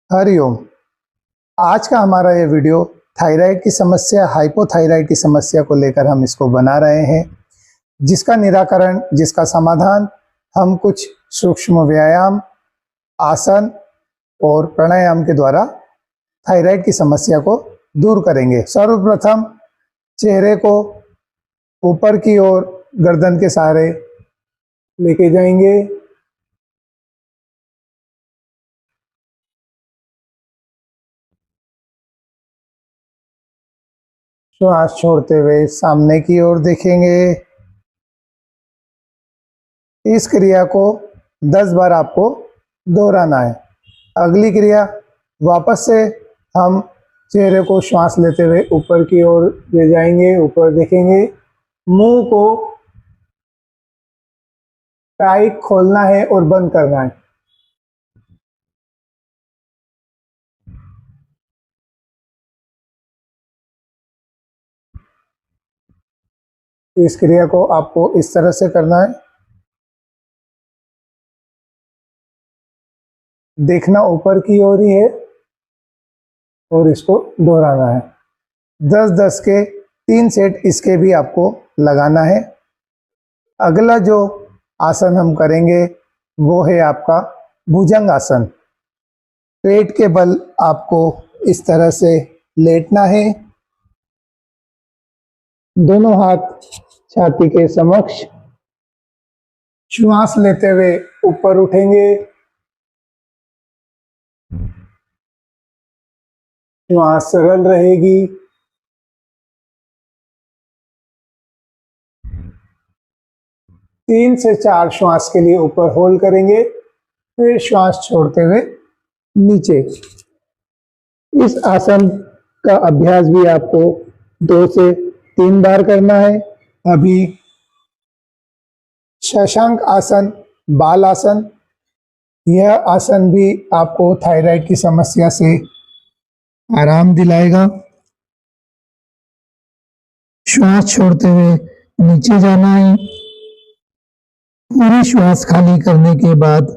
हरिओम। आज का हमारा ये वीडियो थायराइड की समस्या, हाइपोथायराइड की समस्या को लेकर हम इसको बना रहे हैं, जिसका निराकरण, जिसका समाधान हम कुछ सूक्ष्म व्यायाम, आसन और प्राणायाम के द्वारा थायराइड की समस्या को दूर करेंगे। सर्वप्रथम चेहरे को ऊपर की ओर गर्दन के सहारे लेके जाएंगे। श्वास छोड़ते हुए सामने की ओर देखेंगे। इस क्रिया को 10 बार आपको दोहराना है। अगली क्रिया, वापस से हम चेहरे को श्वास लेते हुए ऊपर की ओर ले जाएंगे, ऊपर देखेंगे। मुंह को टाइट खोलना है और बंद करना है। इस क्रिया को आपको इस तरह से करना है। देखना ऊपर की ओर ही है और इसको दोहराना है। 10-10 के 3 सेट इसके भी आपको लगाना है। अगला जो आसन हम करेंगे वो है आपका भुजंग आसन। पेट के बल आपको इस तरह से लेटना है। दोनों हाथ छाती के समक्ष। श्वास लेते हुए ऊपर उठेंगे। श्वास सरल रहेगी। 3 से 4 श्वास के लिए ऊपर होल्ड करेंगे, फिर श्वास छोड़ते हुए नीचे। इस आसन का अभ्यास भी आपको 2 से 3 बार करना है। अभी शशांक आसन, बाल आसन, यह आसन भी आपको थायराइड की समस्या से आराम दिलाएगा। श्वास छोड़ते हुए नीचे जाना है। पूरी श्वास खाली करने के बाद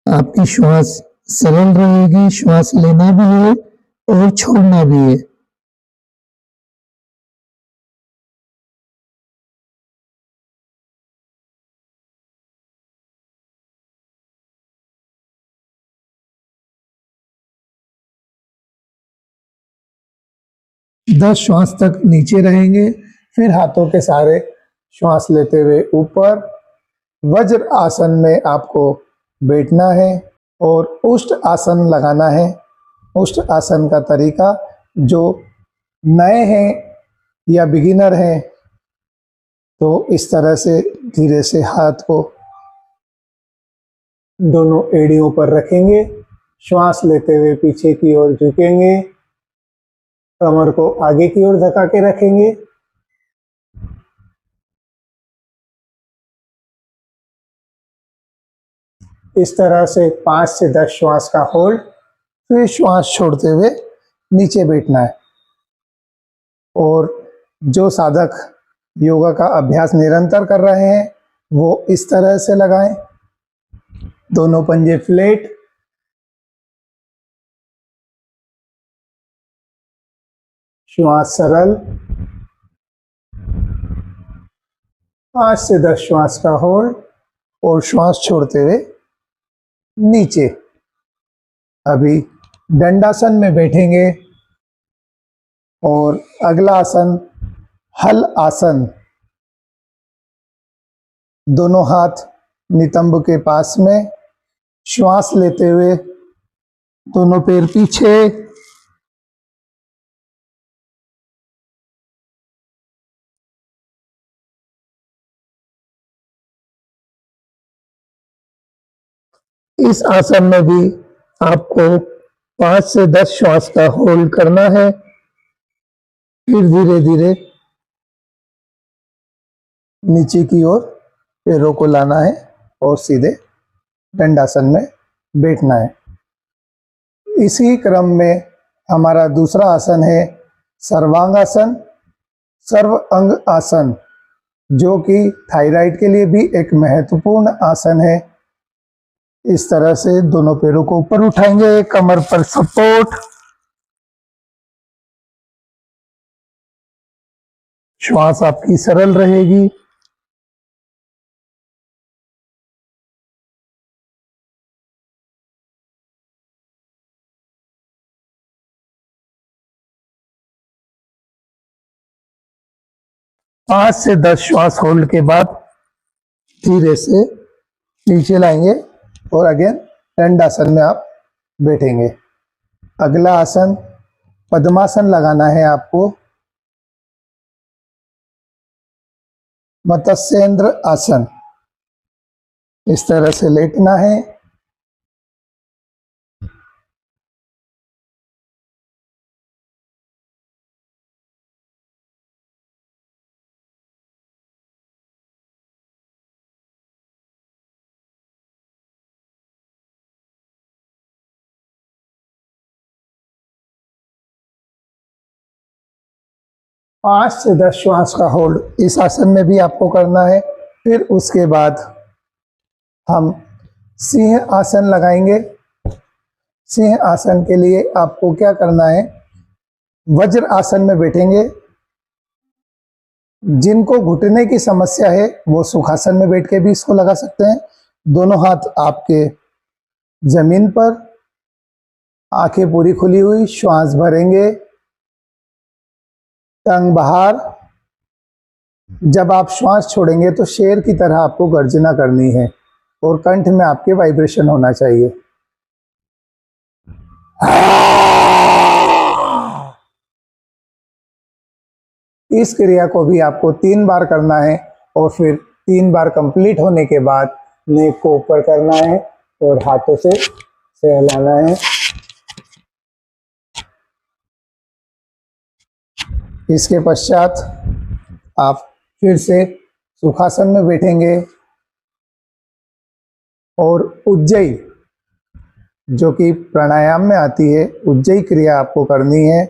आपकी श्वास सरल रहेगी। श्वास लेना भी है और छोड़ना भी है। दस श्वास तक नीचे रहेंगे, फिर हाथों के सहारे श्वास लेते हुए ऊपर। वज्र आसन में आपको बैठना है और उष्ट आसन लगाना है। उष्ट आसन का तरीका, जो नए हैं या बिगिनर हैं तो इस तरह से धीरे से हाथ को दोनों एड़ियों पर रखेंगे। श्वास लेते हुए पीछे की ओर झुकेंगे। कमर को आगे की ओर धका के रखेंगे। इस तरह से 5 से 10 श्वास का होल्ड, फिर श्वास छोड़ते हुए नीचे बैठना है। और जो साधक योगा का अभ्यास निरंतर कर रहे हैं वो इस तरह से लगाएं। दोनों पंजे फ्लैट। श्वास सरल। 5 से 10 श्वास का होल्ड और श्वास छोड़ते हुए नीचे। अभी दंडासन में बैठेंगे और अगला आसन हल आसन। दोनों हाथ नितंब के पास में। श्वास लेते हुए दोनों पैर पीछे। इस आसन में भी आपको 5 से 10 श्वास का होल्ड करना है, फिर धीरे धीरे नीचे की ओर पैरों को लाना है और सीधे दंडासन में बैठना है। इसी क्रम में हमारा दूसरा आसन है सर्वांगासन, सर्व अंग आसन, जो कि थायराइड के लिए भी एक महत्वपूर्ण आसन है। इस तरह से दोनों पैरों को ऊपर उठाएंगे, कमर पर सपोर्ट। श्वास आपकी सरल रहेगी। पांच से 10 श्वास होल्ड के बाद धीरे से नीचे लाएंगे और अगेन दंडासन में आप बैठेंगे। अगला आसन पद्मासन लगाना है आपको। मत्स्येंद्र आसन, इस तरह से लेटना है। पांच से 10 श्वास का होल्ड इस आसन में भी आपको करना है। फिर उसके बाद हम सिंह आसन लगाएंगे। सिंह आसन के लिए आपको क्या करना है, वज्र आसन में बैठेंगे। जिनको घुटने की समस्या है वो सुखासन में बैठ के भी इसको लगा सकते हैं। दोनों हाथ आपके जमीन पर, आंखें पूरी खुली हुई, श्वास भरेंगे, टंग बाहर। जब आप श्वास छोड़ेंगे तो शेर की तरह आपको गर्जना करनी है और कंठ में आपके वाइब्रेशन होना चाहिए। इस क्रिया को भी आपको 3 बार करना है और फिर 3 बार कंप्लीट होने के बाद नेक को ऊपर करना है और हाथों से सहलाना है। इसके पश्चात आप फिर से सुखासन में बैठेंगे और उज्जयी, जो कि प्राणायाम में आती है, उज्जयी क्रिया आपको करनी है।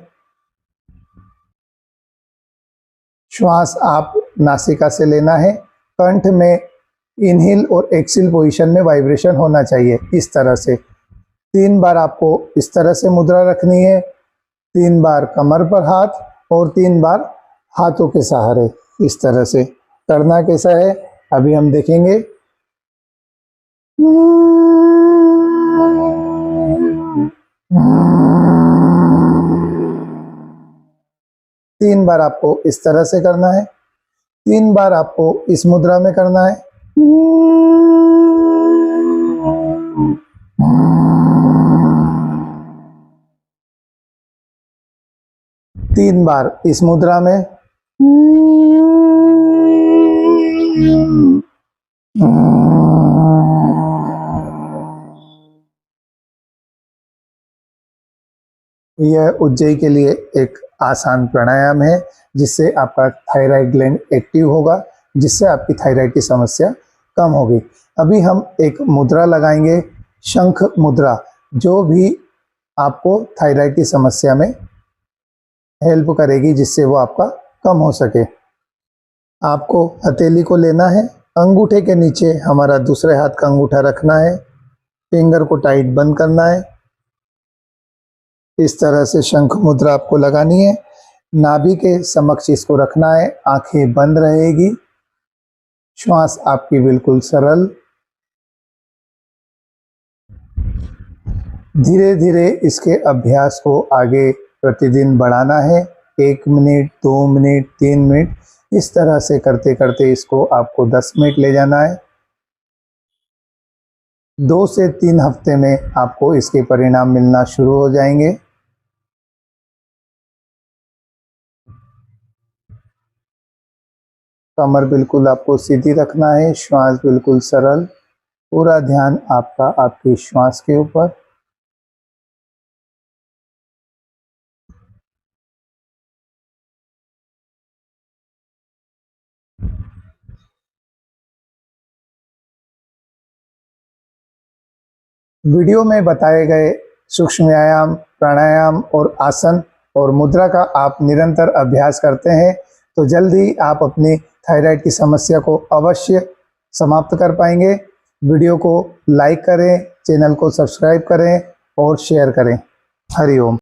श्वास आप नासिका से लेना है। कंठ में इनहेल और एक्सहेल पोजीशन में वाइब्रेशन होना चाहिए। इस तरह से 3 बार आपको इस तरह से मुद्रा रखनी है। 3 बार कमर पर हाथ और 3 बार हाथों के सहारे। इस तरह से करना कैसा है अभी हम देखेंगे। 3 बार आपको इस तरह से करना है। 3 बार आपको इस मुद्रा में करना है। 3 बार इस मुद्रा में। यह उज्जयी के लिए एक आसान प्राणायाम है जिससे आपका थायराइड ग्लैंड एक्टिव होगा, जिससे आपकी थायराइड की समस्या कम होगी। अभी हम एक मुद्रा लगाएंगे, शंख मुद्रा, जो भी आपको थायराइड की समस्या में हेल्प करेगी, जिससे वो आपका कम हो सके। आपको हथेली को लेना है, अंगूठे के नीचे हमारा दूसरे हाथ का अंगूठा रखना है, फिंगर को टाइट बंद करना है। इस तरह से शंख मुद्रा आपको लगानी है। नाभि के समक्ष इसको रखना है, आंखें बंद रहेगी, श्वास आपकी बिल्कुल सरल। धीरे धीरे इसके अभ्यास को आगे प्रतिदिन बढ़ाना है। 1 मिनट, 2 मिनट, 3 मिनट, इस तरह से करते करते इसको आपको 10 मिनट ले जाना है। 2 से 3 हफ्ते में आपको इसके परिणाम मिलना शुरू हो जाएंगे। कमर बिल्कुल आपको सीधी रखना है, श्वास बिल्कुल सरल, पूरा ध्यान आपका आपकी श्वास के ऊपर। वीडियो में बताए गए सूक्ष्म व्यायाम, प्राणायाम और आसन और मुद्रा का आप निरंतर अभ्यास करते हैं तो जल्द ही आप अपनी थायराइड की समस्या को अवश्य समाप्त कर पाएंगे। वीडियो को लाइक करें, चैनल को सब्सक्राइब करें और शेयर करें। हरि ओम।